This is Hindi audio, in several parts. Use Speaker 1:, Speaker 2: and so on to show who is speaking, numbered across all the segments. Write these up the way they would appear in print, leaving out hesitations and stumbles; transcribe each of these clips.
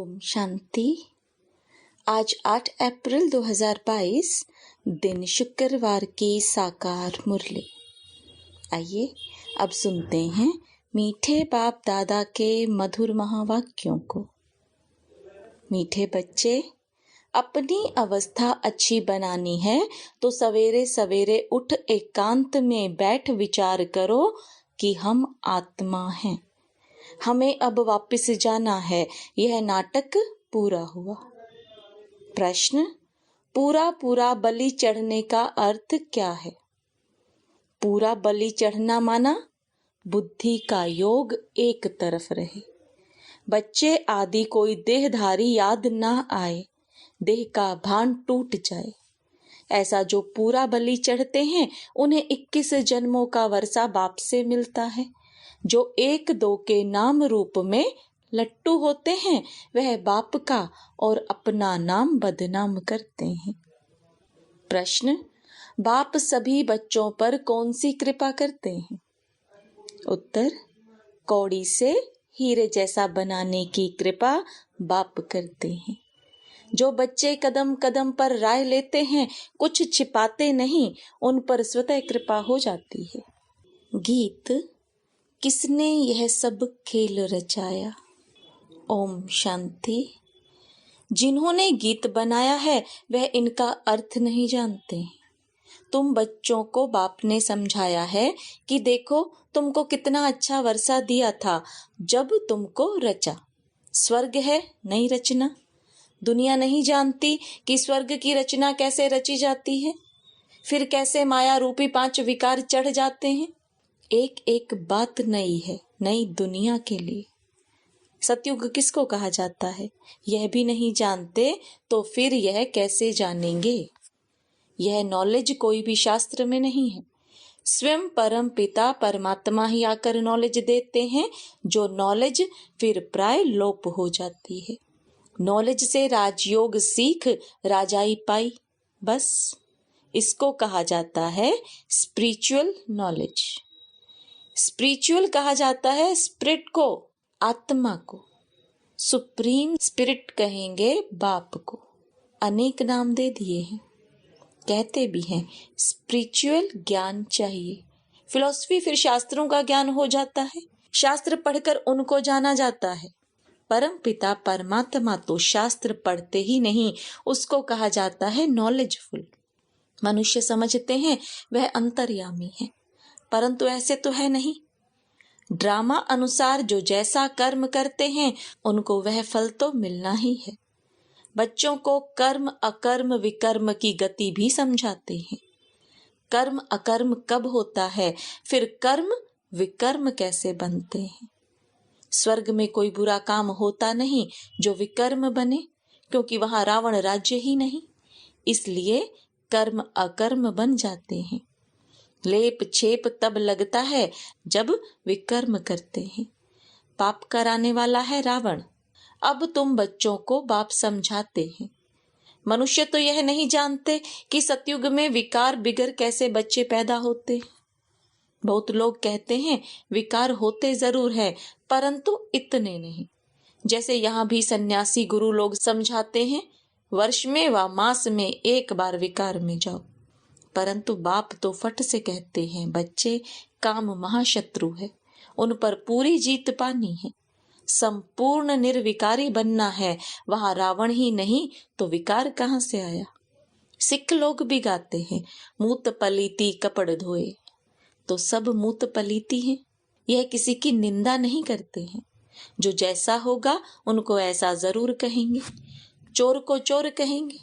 Speaker 1: ओम शांति। आज 8 अप्रैल 2022 दिन शुक्रवार की साकार मुरली। आइए अब सुनते हैं मीठे बाप दादा के मधुर महावाक्यों को। मीठे बच्चे, अपनी अवस्था अच्छी बनानी है तो सवेरे सवेरे उठ एकांत में बैठ विचार करो कि हम आत्मा हैं। हमें अब वापस जाना है। यह नाटक पूरा हुआ। प्रश्न: पूरा बलि चढ़ने का अर्थ क्या है? पूरा बलि चढ़ना माना बुद्धि का योग एक तरफ रहे, बच्चे आदि कोई देहधारी याद ना आए, देह का भान टूट जाए। ऐसा जो पूरा बलि चढ़ते हैं उन्हें 21 जन्मों का वर्षा बाप से मिलता है। जो 1-2 के नाम रूप में लट्टू होते हैं वह बाप का और अपना नाम बदनाम करते हैं। प्रश्न: बाप सभी बच्चों पर कौन सी कृपा करते हैं? उत्तर: कौड़ी से हीरे जैसा बनाने की कृपा बाप करते हैं। जो बच्चे कदम कदम पर राय लेते हैं, कुछ छिपाते नहीं, उन पर स्वतः कृपा हो जाती है। गीत: किसने यह सब खेल रचाया? ओम शांति। जिन्होंने गीत बनाया है वह इनका अर्थ नहीं जानते। तुम बच्चों को बाप ने समझाया है कि देखो तुमको कितना अच्छा वर्षा दिया था जब तुमको रचा। स्वर्ग है नहीं रचना। दुनिया नहीं जानती कि स्वर्ग की रचना कैसे रची जाती है, फिर कैसे माया रूपी 5 विकार चढ़ जाते हैं। एक एक बात नई है, नई दुनिया के लिए। सतयुग किसको कहा जाता है यह भी नहीं जानते तो फिर यह कैसे जानेंगे? यह नॉलेज कोई भी शास्त्र में नहीं है। स्वयं परम पिता परमात्मा ही आकर नॉलेज देते हैं, जो नॉलेज फिर प्राय लोप हो जाती है। नॉलेज से राजयोग सीख राजाई पाई, बस इसको कहा जाता है स्पिरिचुअल नॉलेज। स्पिरिचुअल कहा जाता है स्पिरिट को, आत्मा को। सुप्रीम स्पिरिट कहेंगे बाप को। अनेक नाम दे दिए हैं। कहते भी हैं स्पिरिचुअल ज्ञान चाहिए। फिलॉसफी फिर शास्त्रों का ज्ञान हो जाता है। शास्त्र पढ़कर उनको जाना जाता है। परम पिता परमात्मा तो शास्त्र पढ़ते ही नहीं, उसको कहा जाता है नॉलेजफुल। मनुष्य समझते हैं वह अंतर्यामी है, परंतु ऐसे तो है नहीं। ड्रामा अनुसार जो जैसा कर्म करते हैं उनको वह फल तो मिलना ही है। बच्चों को कर्म अकर्म विकर्म की गति भी समझाते हैं। कर्म अकर्म कब होता है, फिर कर्म विकर्म कैसे बनते हैं। स्वर्ग में कोई बुरा काम होता नहीं जो विकर्म बने, क्योंकि वहां रावण राज्य ही नहीं, इसलिए कर्म अकर्म बन जाते हैं। लेप छेप तब लगता है जब विकर्म करते हैं। पाप कराने वाला है रावण। अब तुम बच्चों को बाप समझाते हैं। मनुष्य तो यह नहीं जानते कि सतयुग में विकार बिगर कैसे बच्चे पैदा होते हैं। बहुत लोग कहते हैं विकार होते जरूर है, परंतु इतने नहीं। जैसे यहाँ भी सन्यासी गुरु लोग समझाते हैं वर्ष में व मास में 1 बार विकार में जाओ, परंतु बाप तो फट से कहते हैं बच्चे काम महाशत्रु है, उन पर पूरी जीत पानी है। संपूर्ण निर्विकारी बनना है, वहां रावण ही नहीं तो विकार कहाँ से आया। सिख लोग भी गाते हैं मूत पलीती कपड़ धोए, तो सब मूत पलीती हैं। यह किसी की निंदा नहीं करते हैं। जो जैसा होगा उनको ऐसा जरूर कहेंगे। चोर को चोर कहेंगे।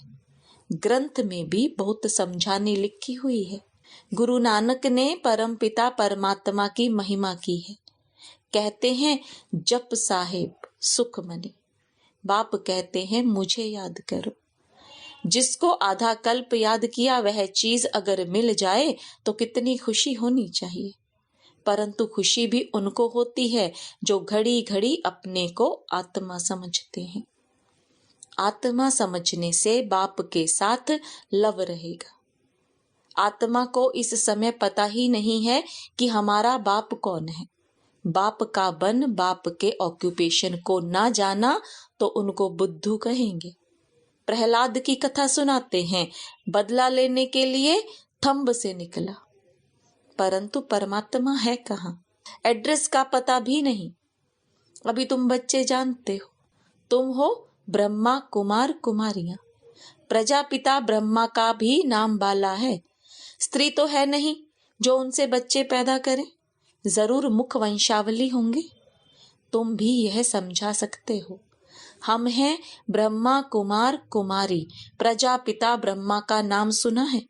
Speaker 1: ग्रंथ में भी बहुत समझाने लिखी हुई है। गुरु नानक ने परम पिता परमात्मा की महिमा की है। कहते हैं जप साहेब सुख मनी। बाप कहते हैं मुझे याद करो। जिसको आधा कल्प याद किया वह चीज अगर मिल जाए तो कितनी खुशी होनी चाहिए, परंतु खुशी भी उनको होती है जो घड़ी घड़ी अपने को आत्मा समझते हैं। आत्मा समझने से बाप के साथ लव रहेगा। आत्मा को इस समय पता ही नहीं है कि हमारा बाप कौन है। बाप का बन बाप के ऑक्यूपेशन को ना जाना तो उनको बुद्धू कहेंगे। प्रहलाद की कथा सुनाते हैं, बदला लेने के लिए थंब से निकला, परंतु परमात्मा है कहाँ? एड्रेस का पता भी नहीं। अभी तुम बच्चे जानते हो, तुम हो ब्रह्मा कुमार कुमारियां। प्रजापिता ब्रह्मा का भी नाम बाला है। स्त्री तो है नहीं जो उनसे बच्चे पैदा करे, जरूर मुख वंशावली होंगे। तुम भी यह समझा सकते हो, हम हैं ब्रह्मा कुमार कुमारी। प्रजापिता ब्रह्मा का नाम सुना है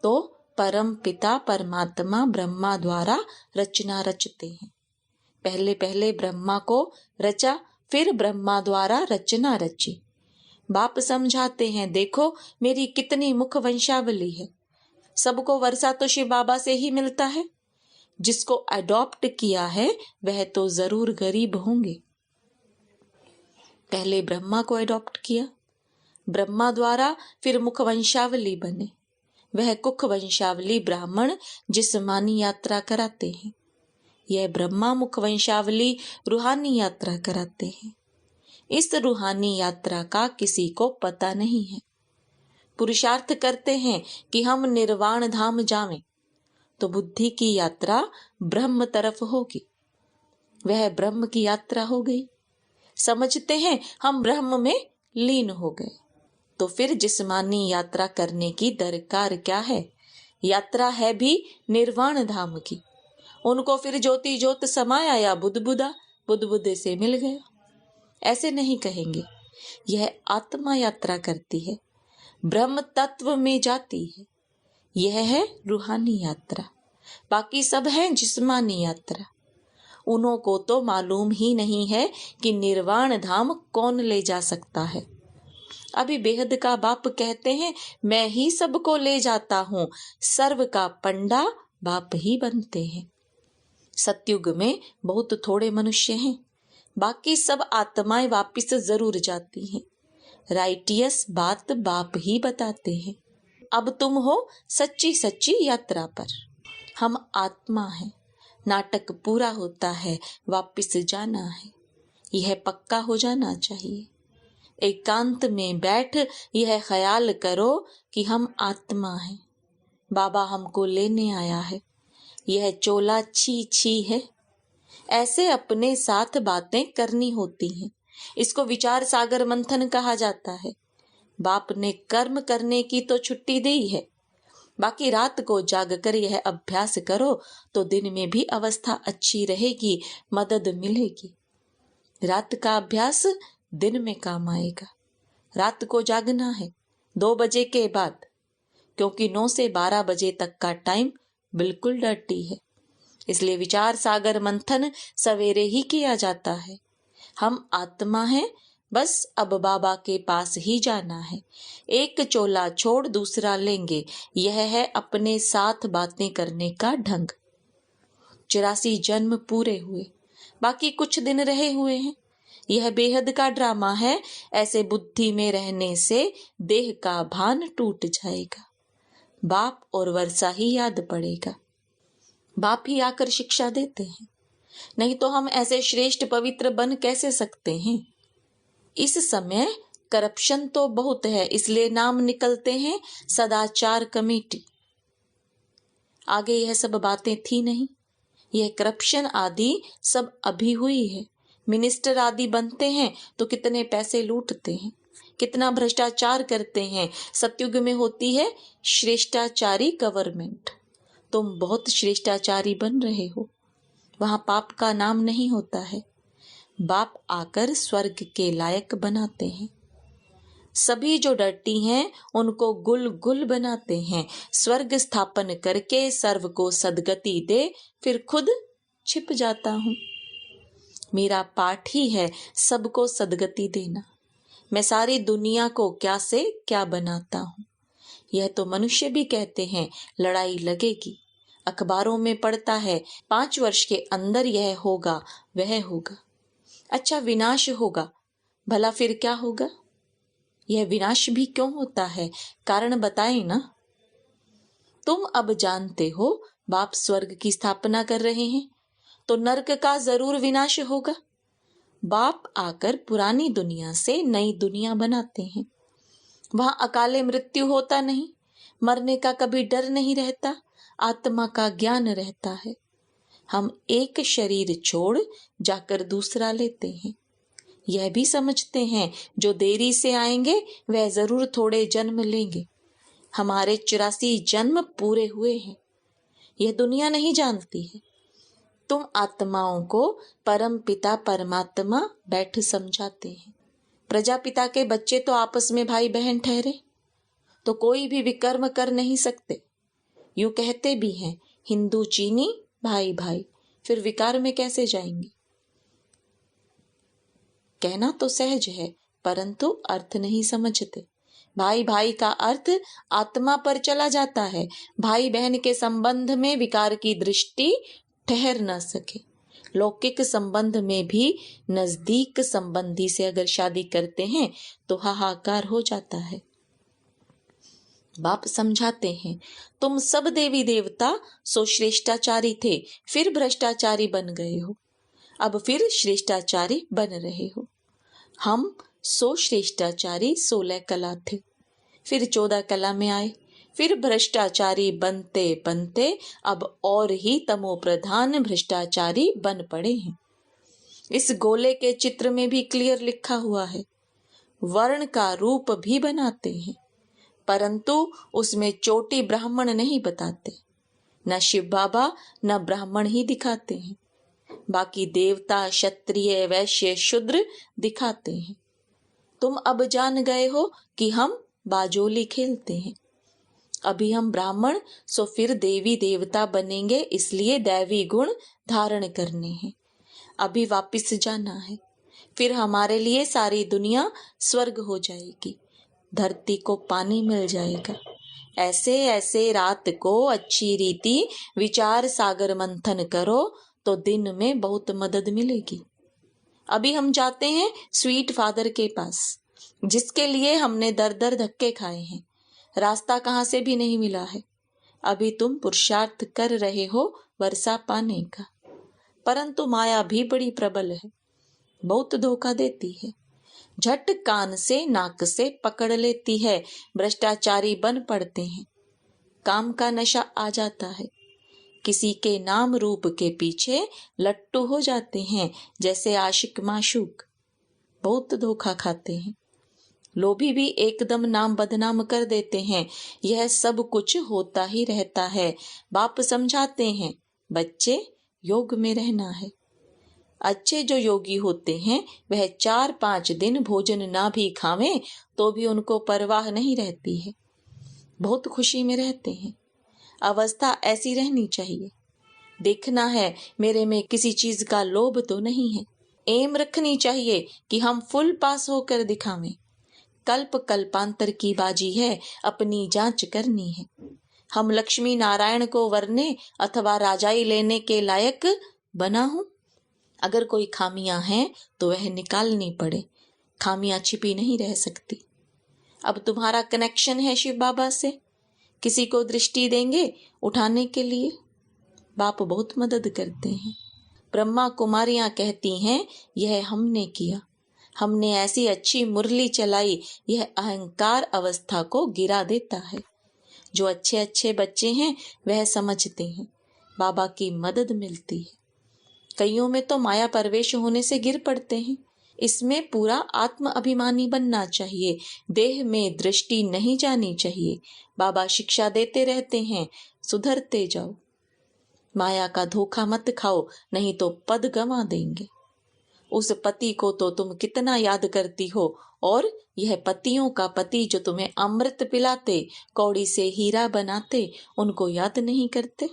Speaker 1: तो परम पिता परमात्मा ब्रह्मा द्वारा रचना रचते हैं। पहले पहले ब्रह्मा को रचा, फिर ब्रह्मा द्वारा रचना रची। बाप समझाते हैं, देखो मेरी कितनी मुख वंशावली है। सबको वर्षा तो शिव बाबा से ही मिलता है। जिसको अडॉप्ट किया है वह तो जरूर गरीब होंगे। पहले ब्रह्मा को अडॉप्ट किया, ब्रह्मा द्वारा फिर मुख वंशावली बने। वह कुख वंशावली ब्राह्मण जिस्मानी यात्रा कराते हैं। यह ब्रह्मा मुख वंशावली रूहानी यात्रा कराते हैं। इस रूहानी यात्रा का किसी को पता नहीं है। पुरुषार्थ करते हैं कि हम निर्वाण धाम जावें, तो बुद्धि की यात्रा ब्रह्म तरफ होगी। वह ब्रह्म की यात्रा हो गई। समझते हैं हम ब्रह्म में लीन हो गए, तो फिर जिस्मानी यात्रा करने की दरकार क्या है? यात्रा है भी निर्वाण धाम की। उनको फिर ज्योति ज्योत समाया या बुदबुदा, बुदबुदे से मिल गया, ऐसे नहीं कहेंगे। यह आत्मा यात्रा करती है, ब्रह्म तत्व में जाती है। यह है रूहानी यात्रा। बाकी सब है जिस्मानी यात्रा। उन्हों को तो मालूम ही नहीं है कि निर्वाण धाम कौन ले जा सकता है। अभी बेहद का बाप कहते हैं, मैं ही सबको ले जाता हूँ। सर्व का पंडा बाप ही बनते हैं। सतयुग में बहुत थोड़े मनुष्य हैं, बाकी सब आत्माएं वापिस जरूर जाती हैं। राइटियस बात बाप ही बताते हैं। अब तुम हो सच्ची सच्ची यात्रा पर। हम आत्मा हैं। नाटक पूरा होता है, वापिस जाना है। यह पक्का हो जाना चाहिए। एकांत में बैठ यह ख्याल करो कि हम आत्मा हैं। बाबा हमको लेने आया है। यह चोला छी छी है। ऐसे अपने साथ बातें करनी होती हैं। इसको विचार सागर मंथन कहा जाता है। बाप ने कर्म करने की तो छुट्टी दी है, बाकी रात को जाग कर यह अभ्यास करो तो दिन में भी अवस्था अच्छी रहेगी, मदद मिलेगी। रात का अभ्यास दिन में काम आएगा। रात को जागना है 2 बजे के बाद, क्योंकि 9 से 12 बजे तक का टाइम बिल्कुल डर्टी है। इसलिए विचार सागर मंथन सवेरे ही किया जाता है। हम आत्मा हैं, बस अब बाबा के पास ही जाना है। एक चोला छोड़ दूसरा लेंगे, यह है अपने साथ बातें करने का ढंग। 84 जन्म पूरे हुए, बाकी कुछ दिन रहे हुए हैं। यह बेहद का ड्रामा है। ऐसे बुद्धि में रहने से देह का भान टूट जाएगा। बाप और वर्षा ही याद पड़ेगा। बाप ही आकर शिक्षा देते हैं, नहीं तो हम ऐसे श्रेष्ठ पवित्र बन कैसे सकते हैं। इस समय करप्शन तो बहुत है, इसलिए नाम निकलते हैं सदाचार कमेटी। आगे यह सब बातें थी नहीं। यह करप्शन आदि सब अभी हुई है। मिनिस्टर आदि बनते हैं तो कितने पैसे लूटते हैं, कितना भ्रष्टाचार करते हैं। सतयुग में होती है श्रेष्ठाचारी गवर्नमेंट। तुम बहुत श्रेष्ठाचारी बन रहे हो, वहां पाप का नाम नहीं होता है। बाप आकर स्वर्ग के लायक बनाते हैं। सभी जो डरती हैं उनको गुल गुल बनाते हैं। स्वर्ग स्थापन करके सर्व को सदगति दे, फिर खुद छिप जाता हूं। मेरा पाठ ही है सबको सदगति देना। मैं सारी दुनिया को क्या से क्या बनाता हूं। यह तो मनुष्य भी कहते हैं लड़ाई लगेगी। अखबारों में पढ़ता है 5 वर्ष के अंदर यह होगा वह होगा। अच्छा, विनाश होगा, भला फिर क्या होगा? यह विनाश भी क्यों होता है, कारण बताएं ना। तुम अब जानते हो बाप स्वर्ग की स्थापना कर रहे हैं, तो नर्क का जरूर विनाश होगा। बाप आकर पुरानी दुनिया से नई दुनिया बनाते हैं। वहां अकाले मृत्यु होता नहीं, मरने का कभी डर नहीं रहता, आत्मा का ज्ञान रहता है। हम एक शरीर छोड़ जाकर दूसरा लेते हैं। यह भी समझते हैं जो देरी से आएंगे वह जरूर थोड़े जन्म लेंगे। हमारे 84 जन्म पूरे हुए हैं। यह दुनिया नहीं जानती है। तुम आत्माओं को परम पिता परमात्मा बैठ समझाते हैं। प्रजापिता के बच्चे तो आपस में भाई बहन ठहरे तो कोई भी विकर्म कर नहीं सकते। यूं कहते भी हैं हिंदू चीनी भाई भाई, फिर विकार में कैसे जाएंगे? कहना तो सहज है परंतु अर्थ नहीं समझते। भाई भाई का अर्थ आत्मा पर चला जाता है। भाई बहन के संबंध में विकार की दृष्टि ठहर न सके। लौकिक संबंध में भी नजदीक संबंधी से अगर शादी करते हैं तो हाहाकार हो जाता है। बाप समझाते हैं तुम सब देवी देवता सो श्रेष्ठाचारी थे, फिर भ्रष्टाचारी बन गए हो, अब फिर श्रेष्ठाचारी बन रहे हो। हम 100 श्रेष्ठाचारी 16 कला थे, फिर 14 कला में आए, फिर भ्रष्टाचारी बनते बनते अब और ही तमो प्रधान भ्रष्टाचारी बन पड़े हैं। इस गोले के चित्र में भी क्लियर लिखा हुआ है। वर्ण का रूप भी बनाते हैं परंतु उसमें चोटी ब्राह्मण नहीं बताते। न शिव बाबा न ब्राह्मण ही दिखाते हैं, बाकी देवता क्षत्रिय वैश्य शूद्र दिखाते हैं। तुम अब जान गए हो कि हम बाजोली खेलते हैं। अभी हम ब्राह्मण सो फिर देवी देवता बनेंगे, इसलिए दैवी गुण धारण करने हैं। अभी वापिस जाना है, फिर हमारे लिए सारी दुनिया स्वर्ग हो जाएगी, धरती को पानी मिल जाएगा। ऐसे ऐसे रात को अच्छी रीति विचार सागर मंथन करो तो दिन में बहुत मदद मिलेगी। अभी हम जाते हैं स्वीट फादर के पास, जिसके लिए हमने दर दर धक्के खाए हैं, रास्ता कहाँ से भी नहीं मिला है। अभी तुम पुरुषार्थ कर रहे हो वर्षा पाने का, परंतु माया भी बड़ी प्रबल है, बहुत धोखा देती है। झट कान से नाक से पकड़ लेती है, भ्रष्टाचारी बन पड़ते हैं। काम का नशा आ जाता है, किसी के नाम रूप के पीछे लट्टू हो जाते हैं, जैसे आशिक माशूक। बहुत धोखा खाते हैं। लोभी भी एकदम नाम बदनाम कर देते हैं। यह सब कुछ होता ही रहता है। बाप समझाते हैं बच्चे योग में रहना है। अच्छे जो योगी होते हैं वह 4-5 दिन भोजन ना भी खावें तो भी उनको परवाह नहीं रहती है, बहुत खुशी में रहते हैं। अवस्था ऐसी रहनी चाहिए। देखना है मेरे में किसी चीज का लोभ तो नहीं है। एम रखनी चाहिए कि हम फुल पास होकर दिखावें। कल्प कल्पांतर की बाजी है, अपनी जांच करनी है। हम लक्ष्मी नारायण को वरने अथवा राजाई लेने के लायक बना हूं। अगर कोई खामियां हैं तो वह निकालनी पड़े, खामियां छिपी नहीं रह सकती। अब तुम्हारा कनेक्शन है शिव बाबा से, किसी को दृष्टि देंगे उठाने के लिए। बाप बहुत मदद करते हैं। ब्रह्मा कुमारियां कहती हैं यह हमने किया, हमने ऐसी अच्छी मुरली चलाई, यह अहंकार अवस्था को गिरा देता है। जो अच्छे अच्छे बच्चे हैं वह समझते हैं बाबा की मदद मिलती है। कईयों में तो माया परवेश होने से गिर पड़ते हैं। इसमें पूरा आत्म अभिमानी बनना चाहिए, देह में दृष्टि नहीं जानी चाहिए। बाबा शिक्षा देते रहते हैं, सुधरते जाओ। माया का धोखा मत खाओ, नहीं तो पद गंवा देंगे। उस पति को तो तुम कितना याद करती हो, और यह पतियों का पति जो तुम्हें अमृत पिलाते, कौड़ी से हीरा बनाते, उनको याद नहीं करते।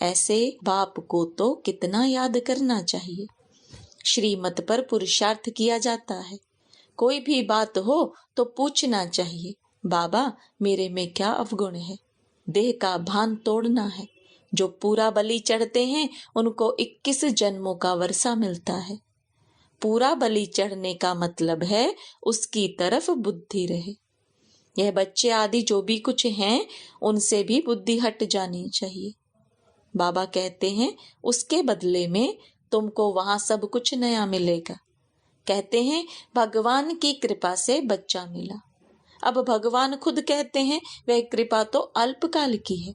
Speaker 1: ऐसे बाप को तो कितना याद करना चाहिए। श्रीमत पर पुरुषार्थ किया जाता है। कोई भी बात हो तो पूछना चाहिए, बाबा मेरे में क्या अवगुण है। देह का भान तोड़ना है। जो पूरा बलि चढ़ते हैं उनको 21 जन्मों का वर्षा मिलता है। पूरा बलि चढ़ने का मतलब है उसकी तरफ बुद्धि रहे। यह बच्चे आदि जो भी कुछ हैं उनसे भी बुद्धि हट जानी चाहिए। बाबा कहते हैं उसके बदले में तुमको वहां सब कुछ नया मिलेगा। कहते हैं भगवान की कृपा से बच्चा मिला। अब भगवान खुद कहते हैं वह कृपा तो अल्पकाल की है,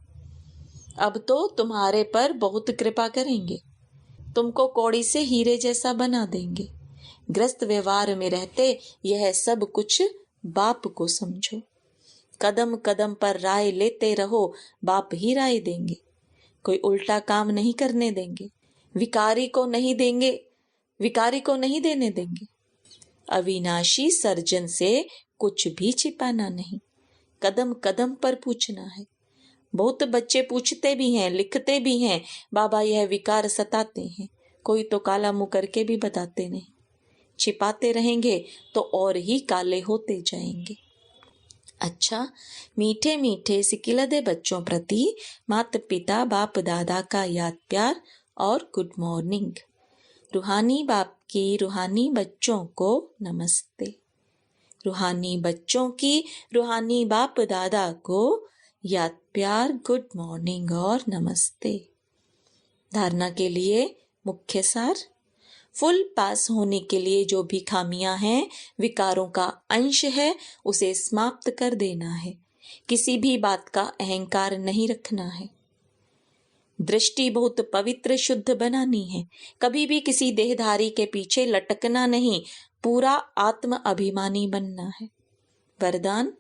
Speaker 1: अब तो तुम्हारे पर बहुत कृपा करेंगे, तुमको कौड़ी से हीरे जैसा बना देंगे। ग्रस्त व्यवहार में रहते यह सब कुछ बाप को समझो। कदम कदम पर राय लेते रहो, बाप ही राय देंगे। कोई उल्टा काम नहीं करने देंगे, विकारी को नहीं देने देंगे। अविनाशी सर्जन से कुछ भी छिपाना नहीं, कदम कदम पर पूछना है। बहुत बच्चे पूछते भी हैं, लिखते भी हैं, बाबा यह विकार सताते हैं, कोई तो काला मुंह करके भी बताते नहीं। छिपाते रहेंगे तो और ही काले होते जाएंगे। अच्छा, मीठे मीठे सिकिलदे बच्चों प्रति माता पिता बाप दादा का याद प्यार और गुड मॉर्निंग। रूहानी बाप की रूहानी बच्चों को नमस्ते। रूहानी बच्चों की रूहानी बाप दादा को याद प्यार, गुड मॉर्निंग और नमस्ते। धारणा के लिए मुख्य सार। फुल पास होने के लिए जो भी खामियां हैं, विकारों का अंश है, उसे समाप्त कर देना है। किसी भी बात का अहंकार नहीं रखना है। दृष्टि बहुत पवित्र शुद्ध बनानी है। कभी भी किसी देहधारी के पीछे लटकना नहीं, पूरा आत्म अभिमानी बनना है। वरदान,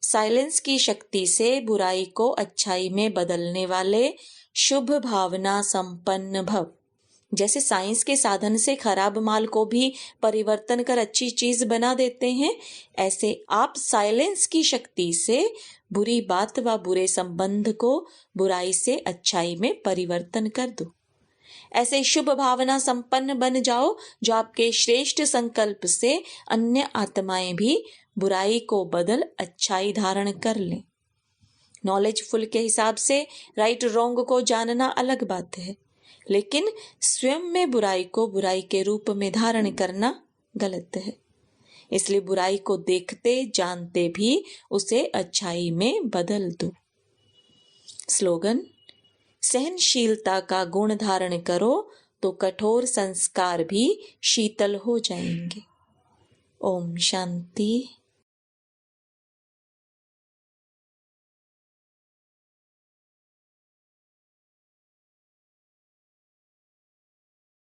Speaker 1: साइलेंस की शक्ति से बुराई को अच्छाई में बदलने वाले शुभ भावना संपन्न भव। जैसे साइंस के साधन से खराब माल को भी परिवर्तन कर अच्छी चीज बना देते हैं, ऐसे आप साइलेंस की शक्ति से बुरी बात व बुरे संबंध को बुराई से अच्छाई में परिवर्तन कर दो। ऐसे शुभ भावना संपन्न बन जाओ जो आपके श्रेष्ठ संकल्प से अन्य आत्माएं भी बुराई को बदल अच्छाई धारण कर लें। नॉलेजफुल के हिसाब से राइट रॉन्ग को जानना अलग बात है, लेकिन स्वयं में बुराई को बुराई के रूप में धारण करना गलत है। इसलिए बुराई को देखते जानते भी उसे अच्छाई में बदल दो। स्लोगन, सहनशीलता का गुण धारण करो तो कठोर संस्कार भी शीतल हो जाएंगे। ओम शांति।